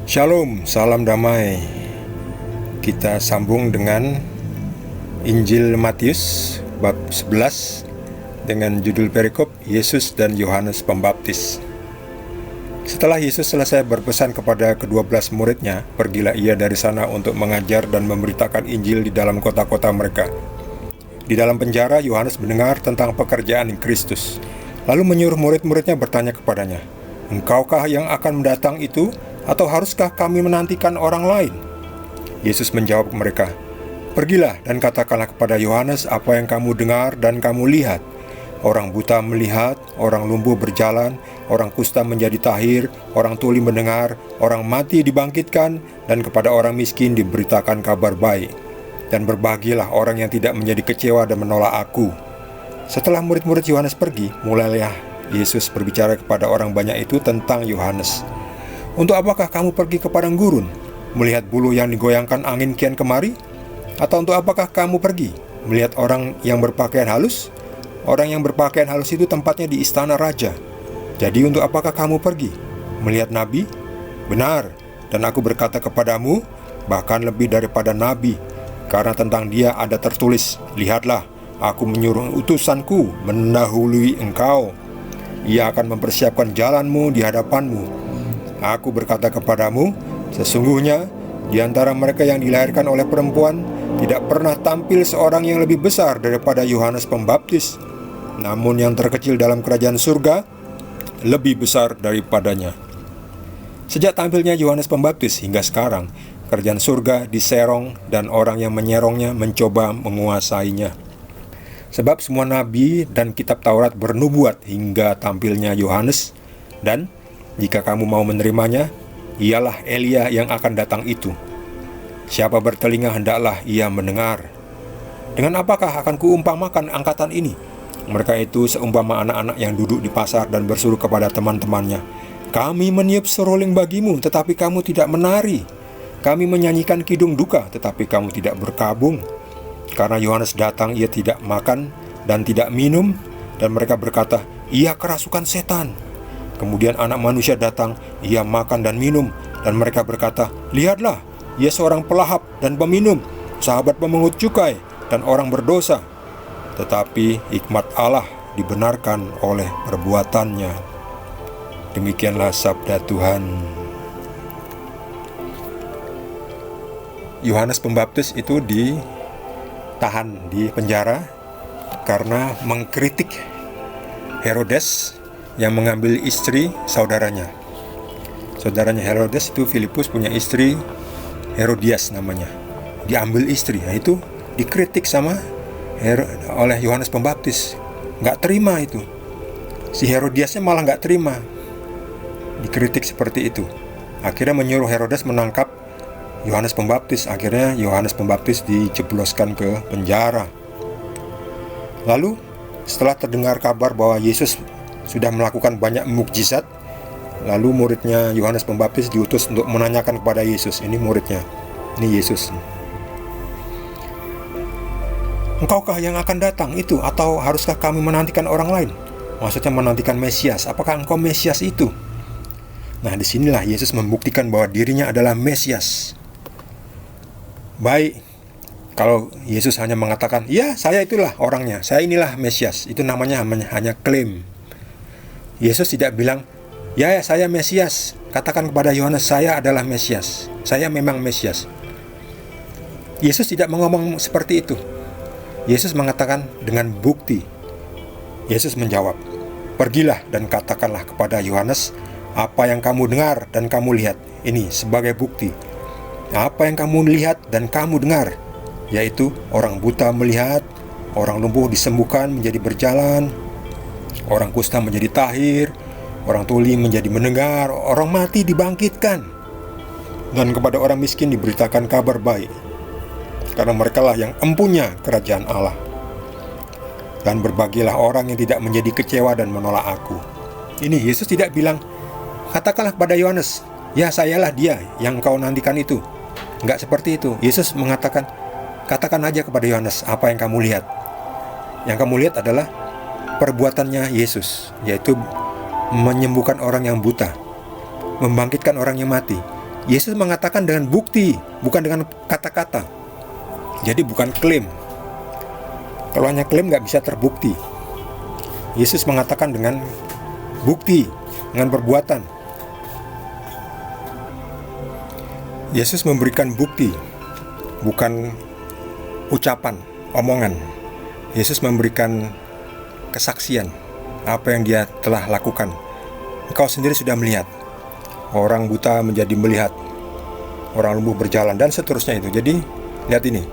Shalom, salam damai. Kita sambung dengan Injil Matius bab 11 dengan judul perikop Yesus dan Yohanes Pembaptis. Setelah Yesus selesai berpesan kepada ke-12 muridnya, pergilah ia dari sana untuk mengajar dan memberitakan Injil di dalam kota-kota mereka. Di dalam penjara, Yohanes mendengar tentang pekerjaan Kristus, lalu menyuruh murid-muridnya bertanya kepadanya, "Engkaukah yang akan mendatang itu, atau haruskah kami menantikan orang lain?" Yesus menjawab mereka, "Pergilah dan katakanlah kepada Yohanes apa yang kamu dengar dan kamu lihat. Orang buta melihat, orang lumpuh berjalan, orang kusta menjadi tahir, orang tuli mendengar, orang mati dibangkitkan, dan kepada orang miskin diberitakan kabar baik. Dan berbahagialah orang yang tidak menjadi kecewa dan menolak Aku." Setelah murid-murid Yohanes pergi, mulailah Yesus berbicara kepada orang banyak itu tentang Yohanes. "Untuk apakah kamu pergi ke padang gurun, melihat buluh yang digoyangkan angin kian kemari? Atau untuk apakah kamu pergi, melihat orang yang berpakaian halus? Orang yang berpakaian halus itu tempatnya di istana raja. Jadi untuk apakah kamu pergi, melihat nabi? Benar, dan Aku berkata kepadamu, bahkan lebih daripada nabi, karena tentang dia ada tertulis, lihatlah, Aku menyuruh utusanku mendahului engkau. Ia akan mempersiapkan jalanmu di hadapanmu. Aku berkata kepadamu, sesungguhnya di antara mereka yang dilahirkan oleh perempuan tidak pernah tampil seorang yang lebih besar daripada Yohanes Pembaptis. Namun yang terkecil dalam kerajaan surga lebih besar daripadanya." Sejak tampilnya Yohanes Pembaptis hingga sekarang, kerajaan surga diserong dan orang yang menyerongnya mencoba menguasainya. Sebab semua nabi dan kitab Taurat bernubuat hingga tampilnya Yohanes, dan jika kamu mau menerimanya, ialah Elia yang akan datang itu. Siapa bertelinga hendaklah ia mendengar. Dengan apakah akan kuumpamakan angkatan ini? Mereka itu seumpama anak-anak yang duduk di pasar dan berseru kepada teman-temannya, "Kami meniup seruling bagimu, tetapi kamu tidak menari. Kami menyanyikan kidung duka, tetapi kamu tidak berkabung. Karena Yohanes datang, ia tidak makan dan tidak minum." Dan mereka berkata, "Ia kerasukan setan." Kemudian Anak Manusia datang, ia makan dan minum. Dan mereka berkata, "Lihatlah, ia seorang pelahap dan peminum, sahabat pemungut cukai dan orang berdosa." Tetapi hikmat Allah dibenarkan oleh perbuatannya. Demikianlah sabda Tuhan. Yohanes Pembaptis itu ditahan di penjara karena mengkritik Herodes yang mengambil istri saudaranya. Saudaranya Herodes itu Filipus punya istri Herodias namanya. Diambil istri, nah itu dikritik oleh Yohanes Pembaptis. Nggak terima itu. Si Herodiasnya malah nggak terima dikritik seperti itu. Akhirnya menyuruh Herodes menangkap Yohanes Pembaptis. Akhirnya Yohanes Pembaptis dijebloskan ke penjara. Lalu setelah terdengar kabar bahwa Yesus sudah melakukan banyak mukjizat, lalu muridnya Yohanes Pembaptis diutus untuk menanyakan kepada Yesus. Ini muridnya, ini Yesus, "Engkaukah yang akan datang itu, atau haruskah kami menantikan orang lain?" Maksudnya menantikan Mesias. Apakah engkau Mesias itu? Nah, disinilah Yesus membuktikan bahwa dirinya adalah Mesias. Baik, kalau Yesus hanya mengatakan, "Ya, saya itulah orangnya, saya inilah Mesias," itu namanya hanya klaim. Yesus tidak bilang, "Ya, saya Mesias, katakan kepada Yohanes, saya adalah Mesias, saya memang Mesias." Yesus tidak ngomong seperti itu. Yesus mengatakan dengan bukti. Yesus menjawab, "Pergilah dan katakanlah kepada Yohanes apa yang kamu dengar dan kamu lihat. Ini sebagai bukti. Apa yang kamu lihat dan kamu dengar, yaitu orang buta melihat, orang lumpuh disembuhkan menjadi berjalan, orang kusta menjadi tahir, orang tuli menjadi mendengar, orang mati dibangkitkan, dan kepada orang miskin diberitakan kabar baik. Karena merekalah yang empunya kerajaan Allah. Dan berbahagialah orang yang tidak menjadi kecewa dan menolak Aku." Ini Yesus tidak bilang, "Katakanlah kepada Yohanes, ya sayalah dia yang kau nantikan itu." Enggak seperti itu. Yesus mengatakan, "Katakan aja kepada Yohanes apa yang kamu lihat." Yang kamu lihat adalah perbuatannya Yesus, yaitu menyembuhkan orang yang buta, membangkitkan orang yang mati, Yesus mengatakan dengan bukti, bukan dengan kata-kata. Jadi bukan klaim. Kalau hanya klaim nggak bisa terbukti. Yesus mengatakan dengan bukti, dengan perbuatan. Yesus memberikan bukti, bukan ucapan, omongan. Yesus memberikan kesaksian apa yang dia telah lakukan. Engkau sendiri sudah melihat. Orang buta menjadi melihat, orang lumpuh berjalan, dan seterusnya itu. Jadi, lihat ini.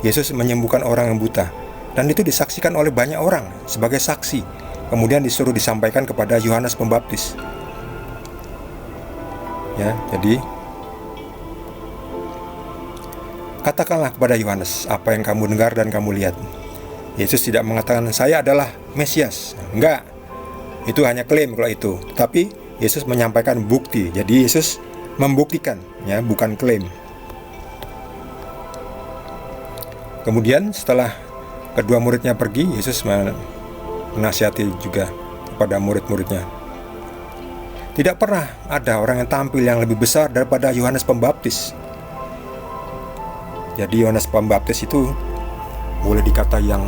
Yesus menyembuhkan orang yang buta. Dan itu disaksikan oleh banyak orang sebagai saksi. Kemudian disuruh disampaikan kepada Yohanes Pembaptis. Ya, jadi katakanlah kepada Yohanes apa yang kamu dengar dan kamu lihat. Yesus tidak mengatakan saya adalah Mesias. Enggak. Itu hanya klaim kalau itu. Tetapi Yesus menyampaikan bukti. Jadi Yesus membuktikan, ya, bukan klaim. Kemudian setelah kedua muridnya pergi, Yesus menasihati juga kepada murid-muridnya. Tidak pernah ada orang yang tampil yang lebih besar daripada Yohanes Pembaptis. Jadi Yohanes Pembaptis itu boleh dikata yang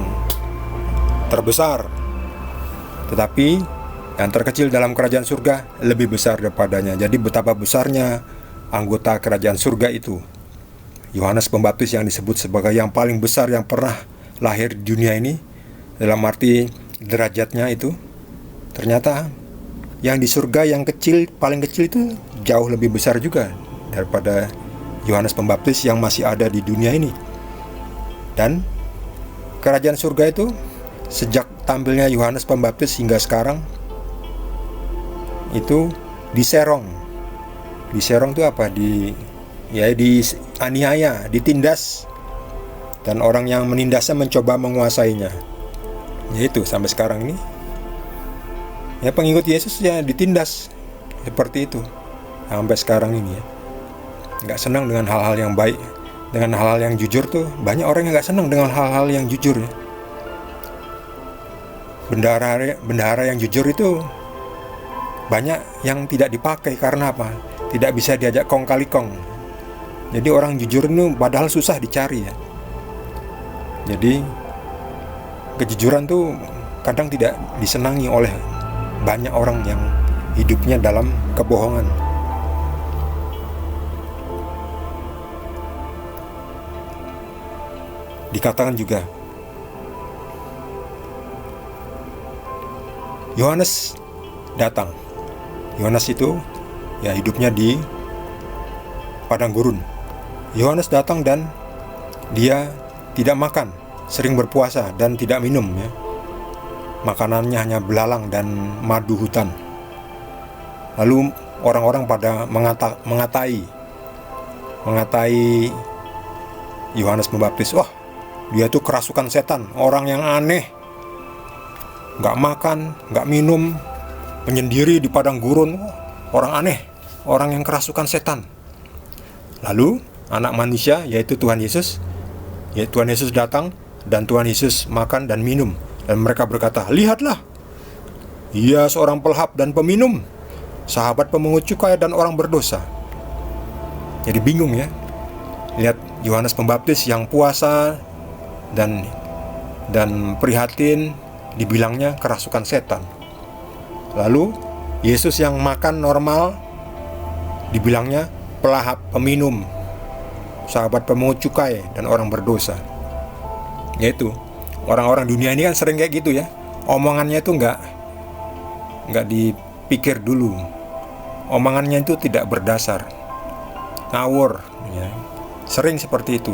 terbesar, tetapi yang terkecil dalam kerajaan surga lebih besar daripadanya. Jadi betapa besarnya anggota kerajaan surga itu. Yohanes Pembaptis yang disebut sebagai yang paling besar yang pernah lahir di dunia ini, dalam arti derajatnya itu, ternyata yang di surga yang kecil, paling kecil itu jauh lebih besar juga daripada Yohanes Pembaptis yang masih ada di dunia ini. Dan kerajaan surga itu sejak tampilnya Yohanes Pembaptis hingga sekarang itu diserong. Diserong itu apa? Dianiaya, ditindas. Dan orang yang menindasnya mencoba menguasainya. Yaitu sampai sekarang ini. Ya, pengikut Yesus ya ditindas seperti itu sampai sekarang ini, ya. Nggak senang dengan hal-hal yang baik, dengan hal-hal yang jujur tuh. Banyak orang yang nggak senang dengan hal-hal yang jujur, ya. Bendahara yang jujur itu banyak yang tidak dipakai karena apa? Tidak bisa diajak kong kali kong. Jadi orang jujur itu padahal susah dicari, ya. Jadi kejujuran tuh kadang tidak disenangi oleh banyak orang yang hidupnya dalam kebohongan. Dikatakan juga Yohanes datang. Yohanes itu ya hidupnya di padang gurun. Yohanes datang dan dia tidak makan, sering berpuasa dan tidak minum, ya. Makanannya hanya belalang dan madu hutan. Lalu orang-orang pada mengatai Yohanes Pembaptis. Wah, dia tuh kerasukan setan, orang yang aneh, gak makan, gak minum, menyendiri di padang gurun. Orang aneh, orang yang kerasukan setan. Lalu anak manusia, yaitu Tuhan Yesus datang, dan Tuhan Yesus makan dan minum. Dan mereka berkata, lihatlah, ia seorang pelahap dan peminum, sahabat pemungut cukai dan orang berdosa. Jadi bingung, ya. Lihat Yohanes Pembaptis yang puasa dan prihatin, dibilangnya kerasukan setan. Lalu Yesus yang makan normal dibilangnya pelahap, peminum, sahabat pemungut cukai dan orang berdosa. Yaitu orang-orang dunia ini kan sering kayak gitu, ya. Omongannya itu nggak dipikir dulu. Omongannya itu tidak berdasar, ngawur, ya. Sering seperti itu.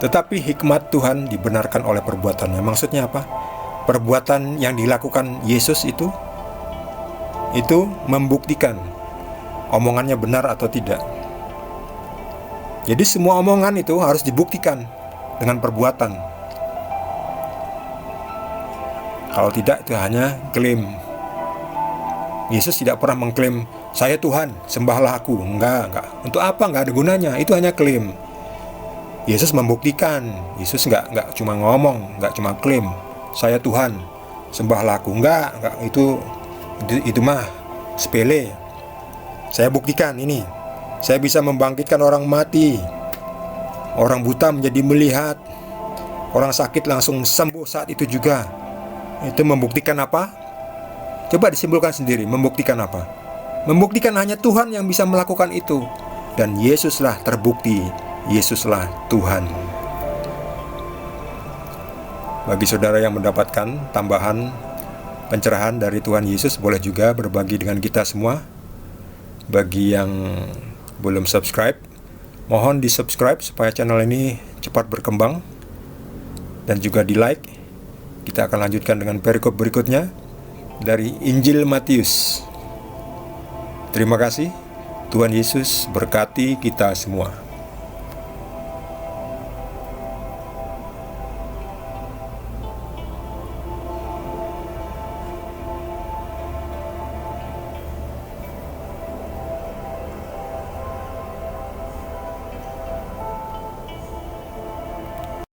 Tetapi hikmat Tuhan dibenarkan oleh perbuatannya. Maksudnya apa? Perbuatan yang dilakukan Yesus itu membuktikan omongannya benar atau tidak. Jadi semua omongan itu harus dibuktikan dengan perbuatan. Kalau tidak, itu hanya klaim. Yesus tidak pernah mengklaim, saya Tuhan, sembahlah aku. Enggak. Untuk apa? Enggak ada gunanya. Itu hanya klaim. Yesus membuktikan. Yesus enggak cuma ngomong, enggak cuma klaim, saya Tuhan, sembahlah aku. Enggak. Itu mah sepele. Saya buktikan ini. Saya bisa membangkitkan orang mati, orang buta menjadi melihat, orang sakit langsung sembuh saat itu juga. Itu membuktikan apa? Coba disimpulkan sendiri, membuktikan apa? Membuktikan hanya Tuhan yang bisa melakukan itu. Dan Yesuslah terbukti, Yesuslah Tuhan. Bagi saudara yang mendapatkan tambahan pencerahan dari Tuhan Yesus, boleh juga berbagi dengan kita semua. Bagi yang belum subscribe, mohon di subscribe supaya channel ini cepat berkembang, dan juga di like. Kita akan lanjutkan dengan perikop berikutnya dari Injil Matius. Terima kasih. Tuhan Yesus berkati kita semua.